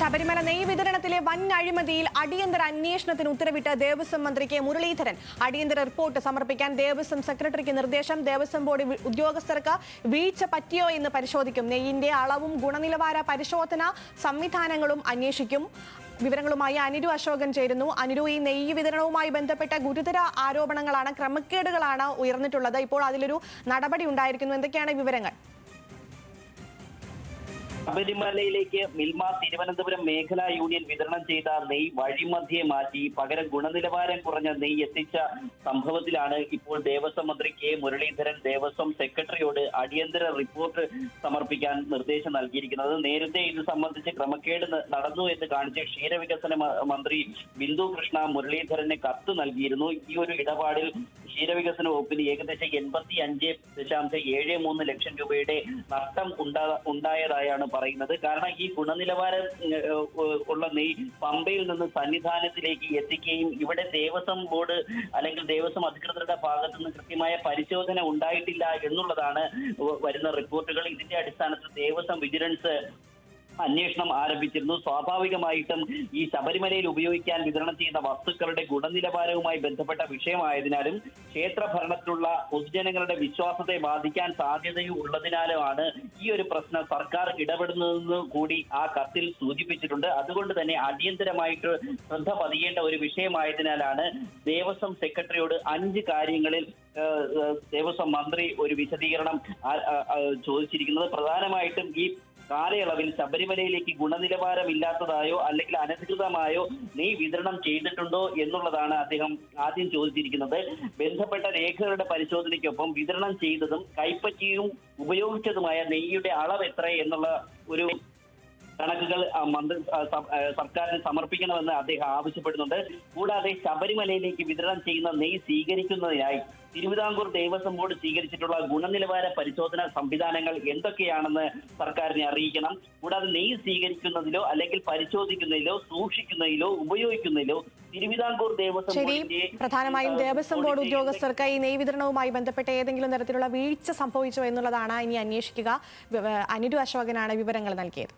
ശബരിമല നെയ് വിതരണത്തിലെ വൻ അഴിമതിയിൽ അടിയന്തര അന്വേഷണത്തിന് ഉത്തരവിട്ട് ദേവസ്വം മന്ത്രി കെ മുരളീധരൻ. അടിയന്തര റിപ്പോർട്ട് സമർപ്പിക്കാൻ ദേവസ്വം സെക്രട്ടറിക്ക് നിർദ്ദേശം. ദേവസ്വം ബോർഡ് ഉദ്യോഗസ്ഥർക്ക് വീഴ്ച പറ്റിയോ എന്ന് പരിശോധിക്കും. നെയ്യിന്റെ അളവും ഗുണനിലവാര പരിശോധന സംവിധാനങ്ങളും അന്വേഷിക്കും. വിവരങ്ങളുമായി അനിരു അശോകൻ ചേരുന്നു. അനിരു, ഈ നെയ്യ് വിതരണവുമായി ബന്ധപ്പെട്ട ഗുരുതര ആരോപണങ്ങളാണ്, ക്രമക്കേടുകളാണ് ഉയർന്നിട്ടുള്ളത്. ഇപ്പോൾ അതിലൊരു നടപടി ഉണ്ടായിരിക്കുന്നു. എന്തൊക്കെയാണ് വിവരങ്ങൾ? ശബരിമലയിലേക്ക് മിൽമ തിരുവനന്തപുരം മേഖലാ യൂണിയൻ വിതരണം ചെയ്ത നെയ് വഴിമധ്യേ മാറ്റി പകരം ഗുണനിലവാരം കുറഞ്ഞ നെയ് എത്തിച്ച സംഭവത്തിലാണ് ഇപ്പോൾ ദേവസ്വം മന്ത്രി കെ മുരളീധരൻ ദേവസ്വം സെക്രട്ടറിയോട് അടിയന്തര റിപ്പോർട്ട് സമർപ്പിക്കാൻ നിർദ്ദേശം നൽകിയിരിക്കുന്നത്. നേരത്തെ ഇത് സംബന്ധിച്ച് ക്രമക്കേട് നടന്നു എന്ന് കാണിച്ച് ക്ഷീരവികസന മന്ത്രി ബിന്ദു കൃഷ്ണ മുരളീധരന് കത്ത് നൽകിയിരുന്നു. ഈ ഒരു ഇടപാടിൽ ക്ഷീരവികസന വകുപ്പിന് ഏകദേശം 85.73 ലക്ഷം രൂപയുടെ നഷ്ടം ഉണ്ടായതായാണ് പറയുന്നത്. കാരണം ഈ ഗുണനിലവാരം ഉള്ള നെയ് പമ്പയിൽ നിന്ന് സന്നിധാനത്തിലേക്ക് എത്തിക്കുകയും ഇവിടെ ദേവസ്വം ബോർഡ് അല്ലെങ്കിൽ ദേവസ്വം അധികൃതരുടെ ഭാഗത്തു നിന്ന് കൃത്യമായ പരിശോധന ഉണ്ടായിട്ടില്ല എന്നുള്ളതാണ് വരുന്ന റിപ്പോർട്ടുകൾ. ഇതിന്റെ അടിസ്ഥാനത്തിൽ ദേവസ്വം വിജിലൻസ് അന്വേഷണം ആരംഭിച്ചിരുന്നു. സ്വാഭാവികമായിട്ടും ഈ ശബരിമലയിൽ ഉപയോഗിക്കാൻ വിതരണം ചെയ്യുന്ന വസ്തുക്കളുടെ ഗുണനിലവാരവുമായി ബന്ധപ്പെട്ട വിഷയമായതിനാലും ക്ഷേത്ര ഭരണത്തിലുള്ള പൊതുജനങ്ങളുടെ വിശ്വാസത്തെ ബാധിക്കാൻ സാധ്യതയുള്ളതിനാലുമാണ് ഈ ഒരു പ്രശ്നം സർക്കാർ ഇടപെടുന്നതെന്ന് കൂടി ആ കത്തിൽ സൂചിപ്പിച്ചിട്ടുണ്ട്. അതുകൊണ്ട് തന്നെ അടിയന്തരമായിട്ട് ശ്രദ്ധ പതിയേണ്ട ഒരു വിഷയമായതിനാലാണ് ദേവസ്വം സെക്രട്ടറിയോട് 5 കാര്യങ്ങളിൽ ദേവസ്വം മന്ത്രി ഒരു വിശദീകരണം ചോദിച്ചിരിക്കുന്നത്. പ്രധാനമായിട്ടും ഈ കാലയളവിൽ ശബരിമലയിലേക്ക് ഗുണനിലവാരമില്ലാത്തതായോ അല്ലെങ്കിൽ അനധികൃതമായോ നെയ് വിതരണം ചെയ്തിട്ടുണ്ടോ എന്നുള്ളതാണ് അദ്ദേഹം ആദ്യം ചോദിച്ചിരിക്കുന്നത്. ബന്ധപ്പെട്ട രേഖകളുടെ പരിശോധനയ്ക്കൊപ്പം വിതരണം ചെയ്തതും കൈപ്പറ്റിയും ഉപയോഗിച്ചതുമായ നെയ്യുടെ അളവ് എത്ര എന്നുള്ള ഒരു കണക്കുകൾ സർക്കാരിന് സമർപ്പിക്കണമെന്ന് അദ്ദേഹം ആവശ്യപ്പെടുന്നുണ്ട്. കൂടാതെ ശബരിമലയിലേക്ക് വിതരണം ചെയ്യുന്ന നെയ് സ്വീകരിക്കുന്നതിനായി തിരുവിതാംകൂർ ദേവസ്വം ബോർഡ് സ്വീകരിച്ചിട്ടുള്ള ഗുണനിലവാര പരിശോധനാ സംവിധാനങ്ങൾ എന്തൊക്കെയാണെന്ന് സർക്കാരിനെ അറിയിക്കണം. കൂടാതെ നെയ് സ്വീകരിക്കുന്നതിലോ അല്ലെങ്കിൽ പരിശോധിക്കുന്നതിലോ സൂക്ഷിക്കുന്നതിലോ ഉപയോഗിക്കുന്നതിലോ തിരുവിതാംകൂർ ദേവസ്വം ബോർഡിന്റെ പ്രധാനമായും ദേവസ്വം ബോർഡ് ഉദ്യോഗസ്ഥർക്ക് ഈ നെയ് വിതരണവുമായി ബന്ധപ്പെട്ട് ഏതെങ്കിലും തരത്തിലുള്ള വീഴ്ച സംഭവിച്ചോ എന്നുള്ളതാണ് ഇനി അന്വേഷിക്കുക. അനിരു അശോകനാണ് വിവരങ്ങൾ നൽകിയത്.